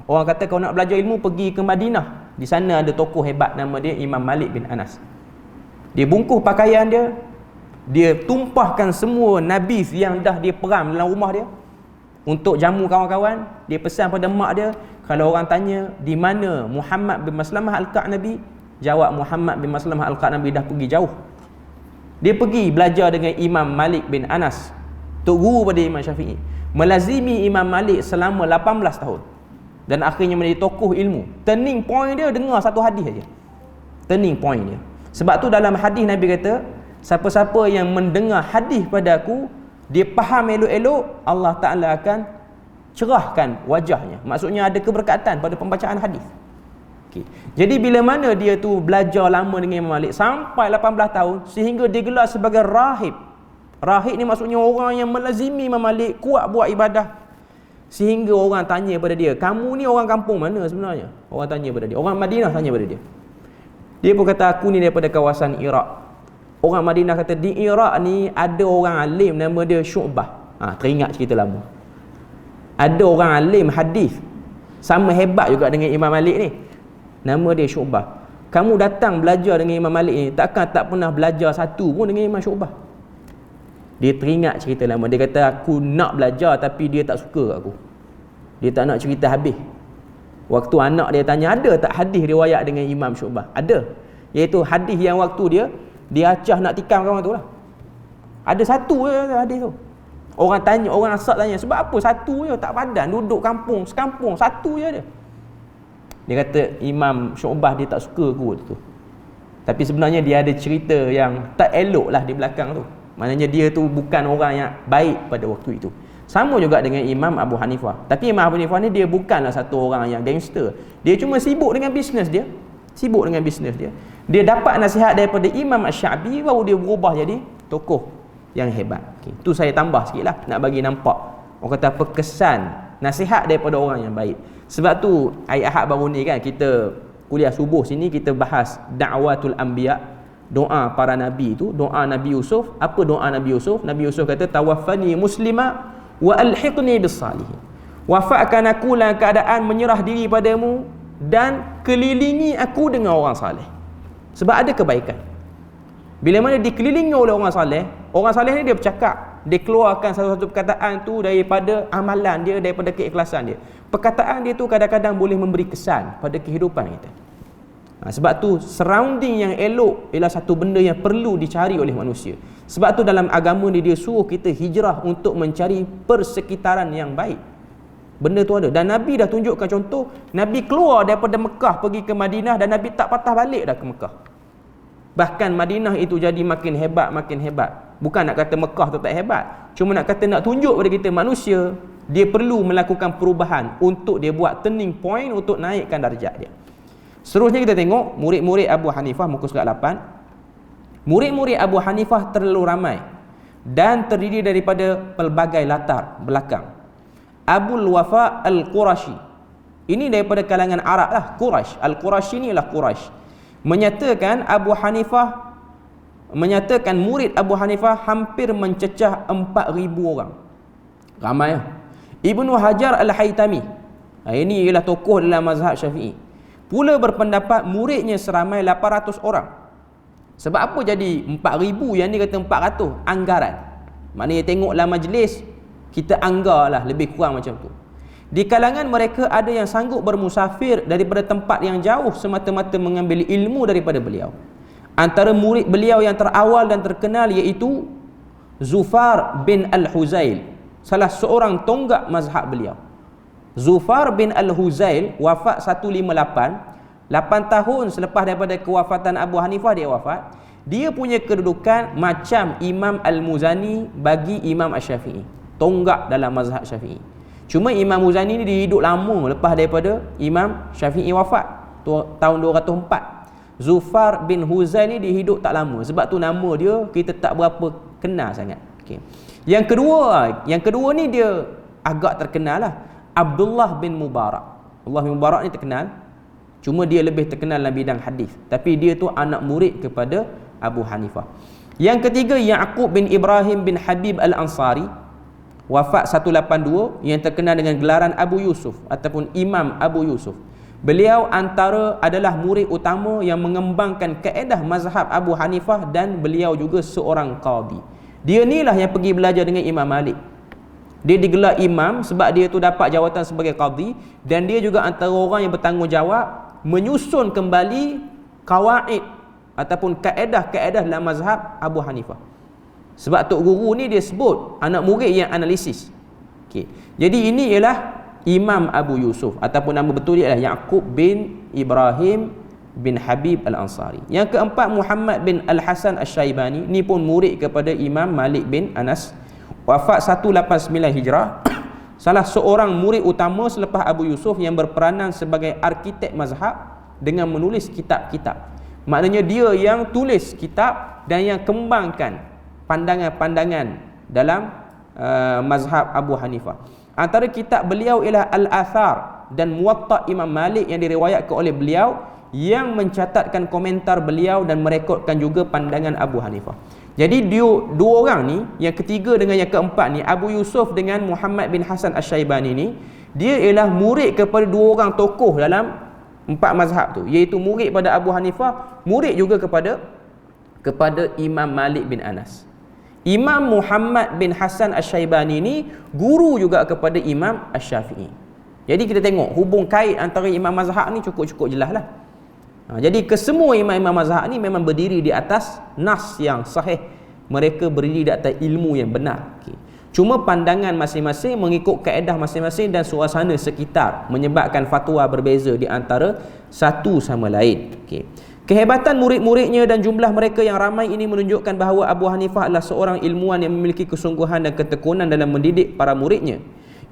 Orang kata kalau nak belajar ilmu pergi ke Madinah. Di sana ada tokoh hebat nama dia Imam Malik bin Anas. Dia bungkus pakaian dia. Dia tumpahkan semua nabis yang dah dia peram dalam rumah dia. Untuk jamu kawan-kawan, dia pesan pada mak dia, kalau orang tanya di mana Muhammad bin Maslamah Al-Qa'nabi, jawab Muhammad bin Maslamah Al-Qa'nabi dah pergi jauh. Dia pergi belajar dengan Imam Malik bin Anas, tok guru pada Imam Syafi'i. Melazimi Imam Malik selama 18 tahun. Dan akhirnya menjadi tokoh ilmu. Turning point dia dengar satu hadis saja. turning point dia. Sebab tu dalam hadis Nabi kata, siapa-siapa yang mendengar hadis pada aku, dia faham elok-elok, Allah Ta'ala akan cerahkan wajahnya. Maksudnya ada keberkatan pada pembacaan hadis. Okay. Jadi bila mana dia tu belajar lama dengan Imam Malik sampai 18 tahun, sehingga dia gelar sebagai rahib. Rahib ni maksudnya orang yang melazimi Imam Malik, kuat buat ibadah. Sehingga orang tanya pada dia, kamu ni orang kampung mana sebenarnya? Orang tanya pada dia, orang Madinah tanya pada dia. Dia pun kata, aku ni daripada kawasan Iraq. Orang Madinah kata, di Iraq ni ada orang alim nama dia Syu'bah. Teringat cerita lama. Ada orang alim hadis sama hebat juga dengan Imam Malik ni, nama dia Syu'bah. Kamu datang belajar dengan Imam Malik ni, takkan tak pernah belajar satu pun dengan Imam Syu'bah? Dia teringat cerita lama. Dia kata, aku nak belajar tapi dia tak suka kat aku. Dia tak nak cerita habis. Waktu anak dia tanya, ada tak hadis riwayat dengan Imam Syu'bah? Ada. Iaitu hadis yang waktu dia acah nak tikam kawan tu lah. Ada satu je hadis tu. Orang tanya, orang asal tanya, sebab apa satu je? Tak padan, duduk kampung, sekampung, satu je dia. Dia kata, Imam Syu'bah dia tak suka aku tu. Tapi sebenarnya dia ada cerita yang tak elok lah di belakang tu. Maknanya dia tu bukan orang yang baik pada waktu itu. Sama juga dengan Imam Abu Hanifah. Tapi Imam Abu Hanifah ni dia bukanlah satu orang yang gangster. Dia cuma sibuk dengan bisnes dia. Sibuk dengan bisnes dia. Dia dapat nasihat daripada Imam Asy-Sya'bi, baru dia berubah jadi tokoh yang hebat. Okay. Tu saya tambah sikit lah, nak bagi nampak orang kata apa kesan nasihat daripada orang yang baik. Sebab tu hari Ahad baru ni kan, kita kuliah subuh sini kita bahas da'watul anbiya, doa para nabi tu, doa Nabi Yusuf. Apa doa Nabi Yusuf? Nabi Yusuf kata, tawaffani muslima wa alhiqni bis salihin. Wafatkan aku dalam keadaan menyerah diri padamu dan kelilingi aku dengan orang saleh. Sebab ada kebaikan. Bila mana dikelilingi oleh orang saleh ni dia bercakap, dia keluarkan satu-satu perkataan tu daripada amalan dia, daripada keikhlasan dia. Perkataan dia tu kadang-kadang boleh memberi kesan pada kehidupan kita. Sebab tu surrounding yang elok ialah satu benda yang perlu dicari oleh manusia. Sebab tu dalam agama ni dia suruh kita hijrah untuk mencari persekitaran yang baik. Benda tu ada. Dan Nabi dah tunjukkan contoh. Nabi keluar daripada Mekah pergi ke Madinah dan Nabi tak patah balik dah ke Mekah. Bahkan Madinah itu jadi makin hebat, makin hebat. Bukan nak kata Mekah tu tak hebat, cuma nak kata, nak tunjuk pada kita manusia dia perlu melakukan perubahan untuk dia buat turning point untuk naikkan darjat dia. Seterusnya kita tengok murid-murid Abu Hanifah, muka surat 8. Murid-murid Abu Hanifah terlalu ramai dan terdiri daripada pelbagai latar belakang. Abul Wafa Al-Qurashi, ini daripada kalangan Arab lah, Quraisy. Al-Qurashi ni ialah Quraisy. Menyatakan murid Abu Hanifah hampir mencecah 4,000 orang. Ramai lah. Ibnu Hajar Al-Haytami, ini ialah tokoh dalam mazhab Syafi'i, pula berpendapat muridnya seramai 800 orang. Sebab apa jadi 4,000, yang ni kata 400? Anggaran. Maknanya tengoklah majlis, kita anggarlah lebih kurang macam tu. Di kalangan mereka ada yang sanggup bermusafir daripada tempat yang jauh semata-mata mengambil ilmu daripada beliau. Antara murid beliau yang terawal dan terkenal iaitu Zufar bin Al-Huzail, salah seorang tonggak mazhab beliau. Zufar bin Al-Huzail wafat 158, 8 tahun selepas daripada kewafatan Abu Hanifah dia wafat. Dia punya kedudukan macam Imam Al-Muzani bagi Imam Asy-Syafi'i, tonggak dalam mazhab Syafi'i. Cuma Imam Muzani ni dia hidup lama lepas daripada Imam Syafi'i wafat tahun 204. Zufar bin Huzail ni dia hidup tak lama. Sebab tu nama dia kita tak berapa kenal sangat. Okay. Yang kedua ni dia agak terkenal lah. Abdullah bin Mubarak. Abdullah bin Mubarak ni terkenal, cuma dia lebih terkenal dalam bidang hadis. Tapi dia tu anak murid kepada Abu Hanifah. Yang ketiga, Ya'qub bin Ibrahim bin Habib Al-Ansari, wafat 182, yang terkenal dengan gelaran Abu Yusuf ataupun Imam Abu Yusuf. Beliau adalah murid utama yang mengembangkan kaedah mazhab Abu Hanifah dan beliau juga seorang qadi. Dia ni lah yang pergi belajar dengan Imam Malik. Dia digelar imam sebab dia tu dapat jawatan sebagai qadi, dan dia juga antara orang yang bertanggungjawab menyusun kembali qawaid ataupun kaedah-kaedah dalam mazhab Abu Hanifah. Sebab Tok Guru ni dia sebut anak murid yang analisis. Okay. Jadi ini ialah Imam Abu Yusuf, ataupun nama betul dia adalah Ya'qub bin Ibrahim bin Habib Al-Ansari. Yang keempat, Muhammad bin Al-Hasan Asy-Syaibani, ni pun murid kepada Imam Malik bin Anas, wafat 189 Hijrah. Salah seorang murid utama selepas Abu Yusuf yang berperanan sebagai arkitek mazhab dengan menulis kitab-kitab. Maknanya dia yang tulis kitab dan yang kembangkan pandangan-pandangan dalam mazhab Abu Hanifah. Antara kitab beliau ialah Al-Athar dan Muwatta Imam Malik yang diriwayatkan oleh beliau, yang mencatatkan komentar beliau dan merekodkan juga pandangan Abu Hanifah. Jadi dua orang ni, yang ketiga dengan yang keempat ni, Abu Yusuf dengan Muhammad bin Hasan Asy-Syaibani ni, dia ialah murid kepada dua orang tokoh dalam empat mazhab tu, iaitu murid pada Abu Hanifah, murid juga kepada Imam Malik bin Anas. Imam Muhammad bin Hasan Asy-Syaibani ni guru juga kepada Imam Asy-Syafi'i. Jadi kita tengok hubung kait antara imam mazhab ni cukup-cukup jelas lah. Jadi kesemua imam-imam mazhab ni memang berdiri di atas nas yang sahih. Mereka berdiri di atas ilmu yang benar. Cuma pandangan masing-masing mengikut kaedah masing-masing dan suasana sekitar menyebabkan fatwa berbeza di antara satu sama lain. Kehebatan murid-muridnya dan jumlah mereka yang ramai ini menunjukkan bahawa Abu Hanifah adalah seorang ilmuwan yang memiliki kesungguhan dan ketekunan dalam mendidik para muridnya.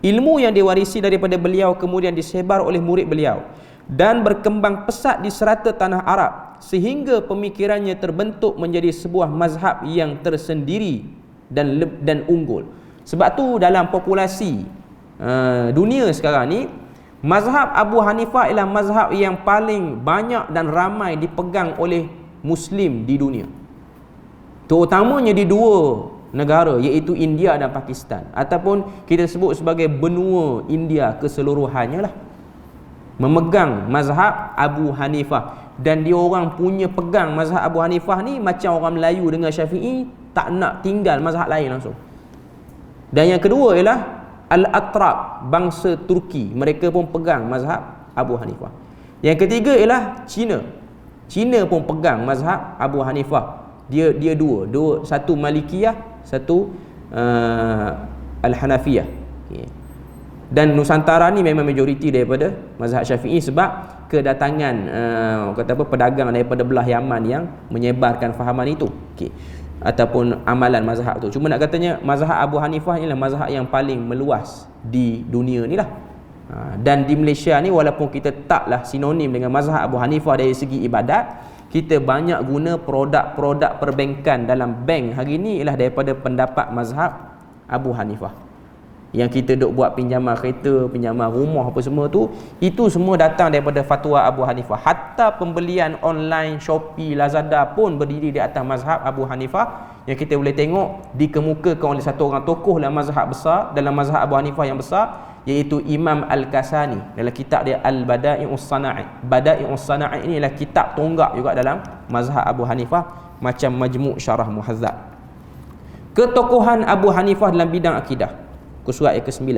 Ilmu yang diwarisi daripada beliau kemudian disebar oleh murid beliau dan berkembang pesat di serata tanah Arab, sehingga pemikirannya terbentuk menjadi sebuah mazhab yang tersendiri dan unggul. Sebab tu dalam populasi dunia sekarang ni, mazhab Abu Hanifah ialah mazhab yang paling banyak dan ramai dipegang oleh Muslim di dunia, terutamanya di dua negara, iaitu India dan Pakistan, ataupun kita sebut sebagai benua India keseluruhannya lah, memegang mazhab Abu Hanifah. Dan dia orang punya pegang mazhab Abu Hanifah ni macam orang Melayu dengan Syafi'i tak nak tinggal mazhab lain langsung. Dan yang kedua ialah Al-Atrab, bangsa Turki, mereka pun pegang mazhab Abu Hanifah. Yang ketiga ialah Cina. Cina pun pegang mazhab Abu Hanifah. Dia dua, satu Malikiyah, satu Al-Hanafiyah. Dan Nusantara ni memang majoriti daripada mazhab Syafi'i, sebab kedatangan pedagang daripada belah Yaman yang menyebarkan fahaman itu, ataupun amalan mazhab tu. Cuma nak katanya mazhab Abu Hanifah ni lah mazhab yang paling meluas di dunia ni lah. Dan di Malaysia ni, walaupun kita taklah sinonim dengan mazhab Abu Hanifah dari segi ibadat, kita banyak guna produk-produk perbankan dalam bank hari ni ialah daripada pendapat mazhab Abu Hanifah. Yang kita duk buat pinjaman kereta, pinjaman rumah apa semua tu, itu semua datang daripada fatwa Abu Hanifah. Hatta pembelian online Shopee, Lazada pun berdiri di atas mazhab Abu Hanifah, yang kita boleh tengok dikemukakan oleh satu orang tokoh dalam mazhab besar, dalam mazhab Abu Hanifah yang besar, iaitu Imam Al-Kasani dalam kitab dia Al-Bada'i'us Sana'i. Bada'i'us Sana'i ini adalah kitab tonggak juga dalam mazhab Abu Hanifah, macam Majmu' Syarah Muhadzab. Ketokohan Abu Hanifah dalam bidang akidah, surat yang ke-9.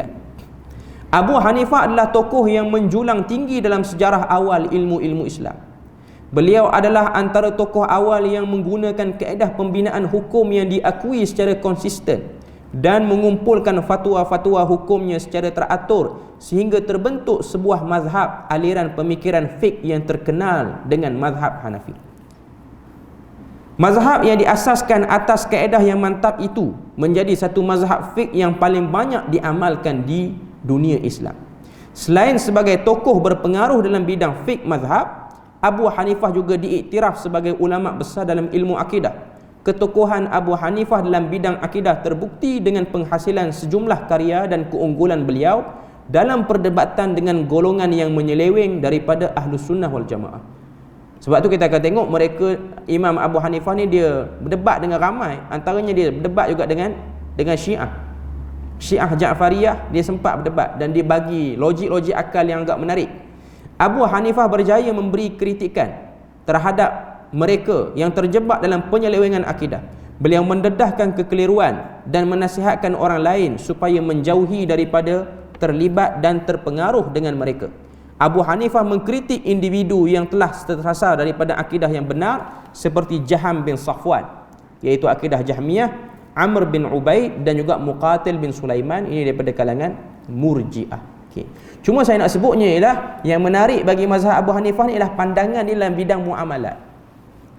Abu Hanifah adalah tokoh yang menjulang tinggi dalam sejarah awal ilmu-ilmu Islam. Beliau adalah antara tokoh awal yang menggunakan kaedah pembinaan hukum yang diakui secara konsisten dan mengumpulkan fatwa-fatwa hukumnya secara teratur sehingga terbentuk sebuah mazhab aliran pemikiran fiqh yang terkenal dengan mazhab Hanafi. Mazhab yang diasaskan atas kaedah yang mantap itu menjadi satu mazhab fiqh yang paling banyak diamalkan di dunia Islam. Selain sebagai tokoh berpengaruh dalam bidang fiqh mazhab, Abu Hanifah juga diiktiraf sebagai ulama besar dalam ilmu akidah. Ketokohan Abu Hanifah dalam bidang akidah terbukti dengan penghasilan sejumlah karya dan keunggulan beliau dalam perdebatan dengan golongan yang menyeleweng daripada Ahlus Sunnah wal Jamaah. Sebab tu kita akan tengok mereka, Imam Abu Hanifah ni dia berdebat dengan ramai. Antaranya dia berdebat juga dengan Syiah. Syiah Ja'fariyah dia sempat berdebat dan dia bagi logik-logik akal yang agak menarik. Abu Hanifah berjaya memberi kritikan terhadap mereka yang terjebak dalam penyelewengan akidah. Beliau mendedahkan kekeliruan dan menasihatkan orang lain supaya menjauhi daripada terlibat dan terpengaruh dengan mereka. Abu Hanifah mengkritik individu yang telah tersasar daripada akidah yang benar seperti Jaham bin Safwan, iaitu akidah Jahmiyah, Amr bin Ubaid dan juga Muqatil bin Sulaiman, ini daripada kalangan Murji'ah. Okay. Cuma saya nak sebutnya ialah yang menarik bagi mazhab Abu Hanifah ni ialah pandangan dia dalam bidang muamalat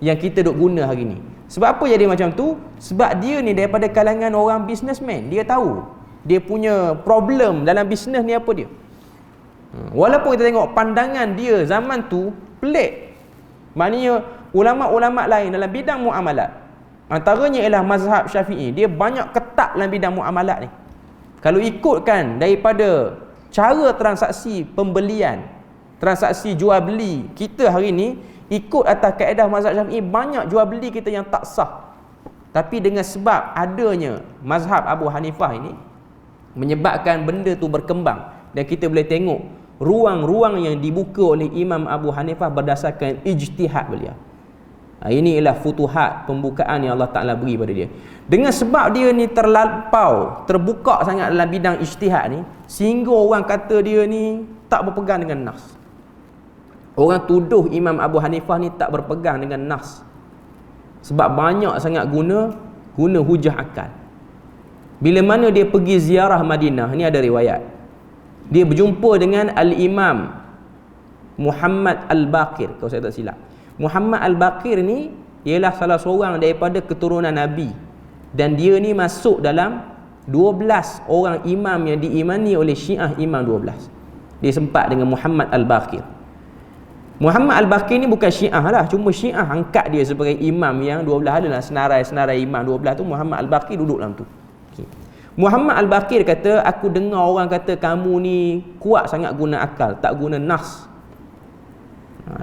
yang kita duk guna hari ni. Sebab apa jadi macam tu? Sebab dia ni daripada kalangan orang businessman. Dia tahu dia punya problem dalam bisnes ni apa dia. Walaupun kita tengok pandangan dia zaman tu pelik. Maknanya ulama-ulama lain dalam bidang muamalat, antaranya ialah mazhab Syafi'i, dia banyak ketat dalam bidang muamalat ni. Kalau ikutkan daripada cara transaksi pembelian, transaksi jual beli kita hari ni, ikut atas kaedah mazhab Syafi'i, banyak jual beli kita yang tak sah. Tapi dengan sebab adanya mazhab Abu Hanifah ini menyebabkan benda tu berkembang, dan kita boleh tengok ruang-ruang yang dibuka oleh Imam Abu Hanifah berdasarkan ijtihad beliau. Ini ialah futuhat, pembukaan yang Allah Ta'ala beri pada dia. Dengan sebab dia ni terlampau, terbuka sangat dalam bidang ijtihad ni, sehingga orang kata dia ni tak berpegang dengan nas. Orang tuduh Imam Abu Hanifah ni tak berpegang dengan nas, sebab banyak sangat guna hujah akal. Bila mana dia pergi ziarah Madinah, ni ada riwayat, dia berjumpa dengan Al-Imam Muhammad Al-Baqir, kalau saya tak silap. Muhammad Al-Baqir ni ialah salah seorang daripada keturunan Nabi, dan dia ni masuk dalam 12 orang imam yang diimani oleh Syiah, imam 12. Dia sempat dengan Muhammad Al-Baqir. Muhammad Al-Baqir ni bukan Syiah lah, cuma Syiah angkat dia sebagai imam yang 12. Adalah senarai-senarai imam 12 tu, Muhammad Al-Baqir duduk dalam tu. Muhammad Al-Baqir kata, aku dengar orang kata kamu ni kuat sangat guna akal, tak guna nas.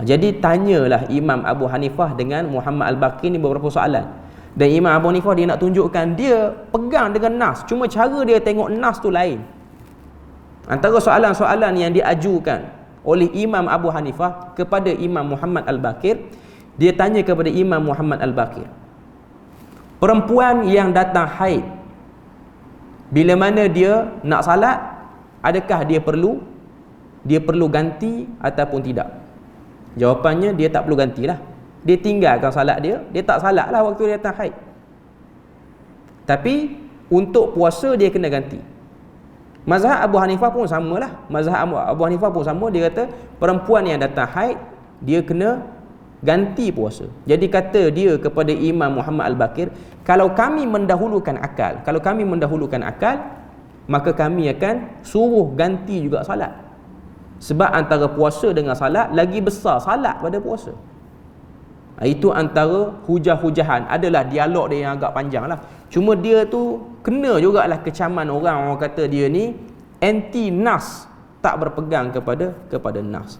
Jadi tanyalah Imam Abu Hanifah dengan Muhammad Al-Baqir ni beberapa soalan. Dan Imam Abu Hanifah dia nak tunjukkan dia pegang dengan nas, cuma cara dia tengok nas tu lain. Antara soalan-soalan yang diajukan oleh Imam Abu Hanifah kepada Imam Muhammad Al-Baqir, dia tanya kepada Imam Muhammad Al-Baqir, perempuan yang datang haid, bila mana dia nak salat, adakah dia perlu ganti ataupun tidak? Jawapannya, dia tak perlu gantilah. Dia tinggalkan salat dia tak salat lah waktu dia datang haid. Tapi untuk puasa dia kena ganti. Mazhab Abu Hanifah pun samalah. Mazhab Abu Hanifah pun sama, dia kata perempuan yang datang haid dia kena ganti puasa. Jadi kata dia kepada Imam Muhammad Al-Baqir, kalau kami mendahulukan akal, maka kami akan suruh ganti juga salat. Sebab antara puasa dengan salat, lagi besar salat pada puasa. Itu antara hujah-hujahan. Adalah dialog dia yang agak panjang lah. Cuma dia tu kena jugalah kecaman orang kata dia ni anti nas, tak berpegang kepada nas.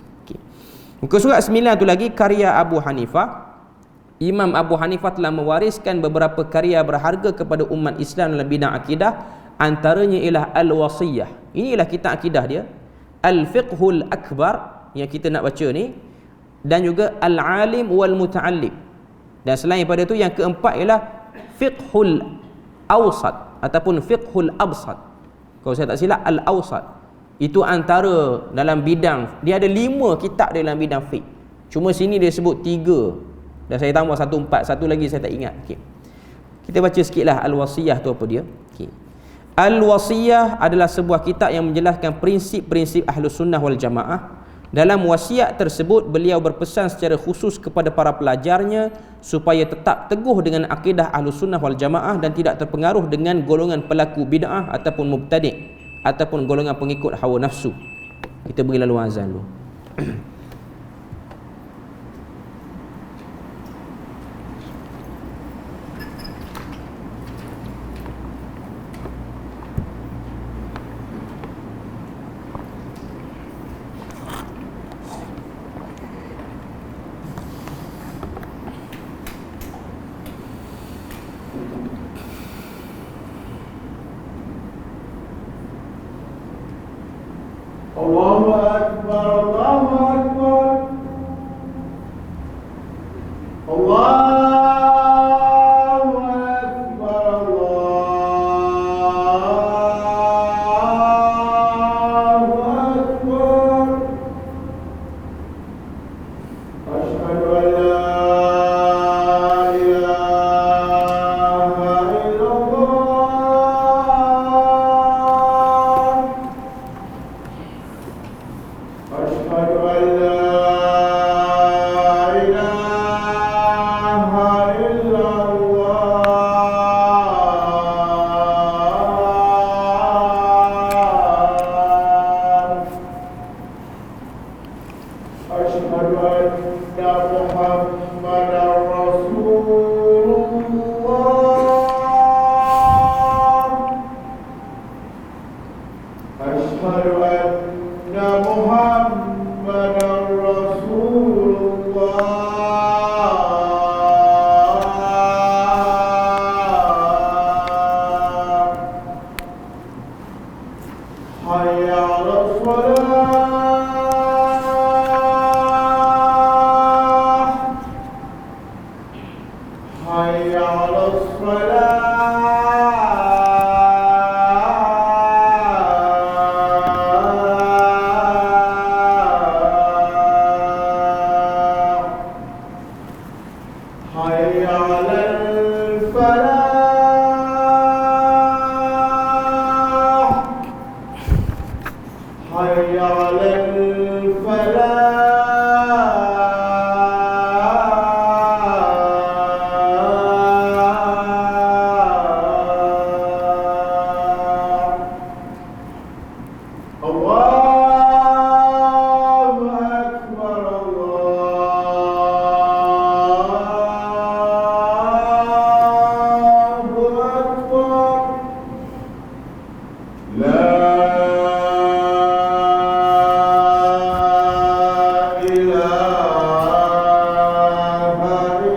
Muka surat 9 tu lagi, karya Abu Hanifah. Imam Abu Hanifah telah mewariskan beberapa karya berharga kepada umat Islam dalam bidang akidah. Antaranya ialah Al-Wasiyah. Inilah kitab akidah dia. Al-Fiqhul Akbar yang kita nak baca ni, dan juga Al-Alim wal Muta'allim. Dan selain pada tu, yang keempat ialah Fiqhul Awsat ataupun Fiqhul Absat. Kalau saya tak silap, Al-Awsat. Itu antara dalam bidang, dia ada 5 kitab dalam bidang fiqh. Cuma sini dia sebut 3, dan saya tambah 1 4, satu lagi saya tak ingat. Kita baca sikitlah Al-Wasiyah tu apa dia. Al-Wasiyah adalah sebuah kitab yang menjelaskan prinsip-prinsip Ahlus Sunnah wal Jamaah. Dalam wasiat tersebut, beliau berpesan secara khusus kepada para pelajarnya supaya tetap teguh dengan akidah Ahlus Sunnah wal Jamaah dan tidak terpengaruh dengan golongan pelaku bid'ah ataupun mubtadi' ataupun golongan pengikut hawa nafsu. Kita beri lalu azan dulu. Allahu Akbar, Allahu Akbar, Allahu Akbar, Allahu Akbar. Asyhadu an la ilaha حي على الصلاة حي على الفلاح حي على الفلاح الله أكبر الله أكبر لا إله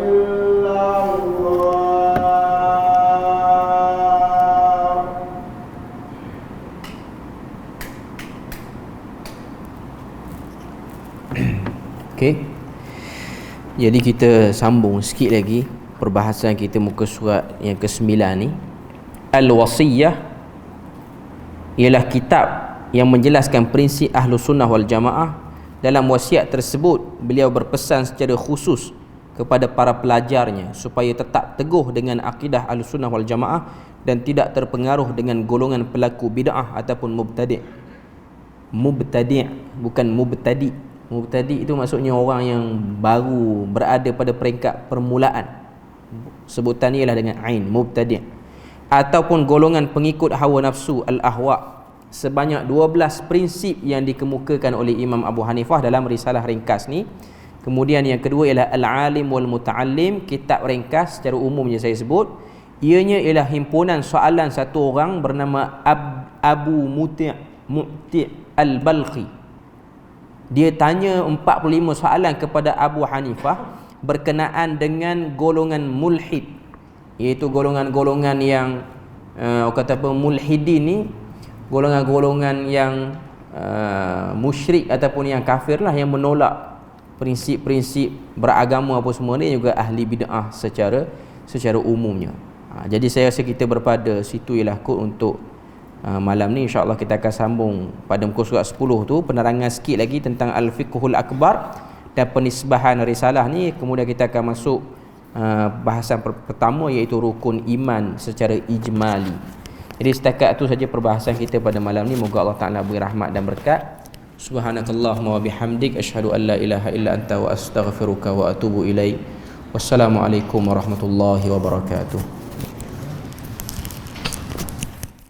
إلا الله. Okey. Jadi kita sambung sikit lagi perbahasan kita muka surat yang ke-9 ni. Al-Wasiyah ialah kitab yang menjelaskan prinsip Ahlus Sunnah wal Jamaah. Dalam wasiat tersebut, beliau berpesan secara khusus kepada para pelajarnya supaya tetap teguh dengan akidah Ahlus Sunnah wal Jamaah dan tidak terpengaruh dengan golongan pelaku bid'ah ataupun mubtadi'. Mubtadi' bukan mubtadi'. Mubtadi' itu maksudnya orang yang baru berada pada peringkat permulaan. Sebutan ni ialah dengan ain, mubtadi'. Ataupun golongan pengikut hawa nafsu, al-ahwa. Sebanyak 12 prinsip yang dikemukakan oleh Imam Abu Hanifah dalam risalah ringkas ni. Kemudian yang kedua ialah al-alim wal muta'allim, kitab ringkas secara umumnya saya sebut. Ianya ialah himpunan soalan satu orang bernama Abu Muti' al-Balkhi. Dia tanya 45 soalan kepada Abu Hanifah berkenaan dengan golongan mulhid, iaitu golongan-golongan yang orang kata apa, mulhidin ni golongan-golongan yang musyrik ataupun yang kafir lah, yang menolak prinsip-prinsip beragama apa semua ni, juga ahli bid'ah secara umumnya. Jadi saya rasa kita berpada situ ialah kot untuk malam ni. InsyaAllah kita akan sambung pada muka surat 10 tu, penerangan sikit lagi tentang Al-Fiqhul Akbar dan penisbahan risalah ni. Kemudian kita akan masuk bahasan pertama, iaitu rukun iman secara ijmali. Jadi setakat tu saja perbahasan kita pada malam ni. Moga Allah Ta'ala beri rahmat dan berkat. Subhanakallahumma wa bihamdik, asyhadu an la ilaha illa anta wa astaghfiruka wa atubu ilaik. Wassalamualaikum warahmatullahi wabarakatuh.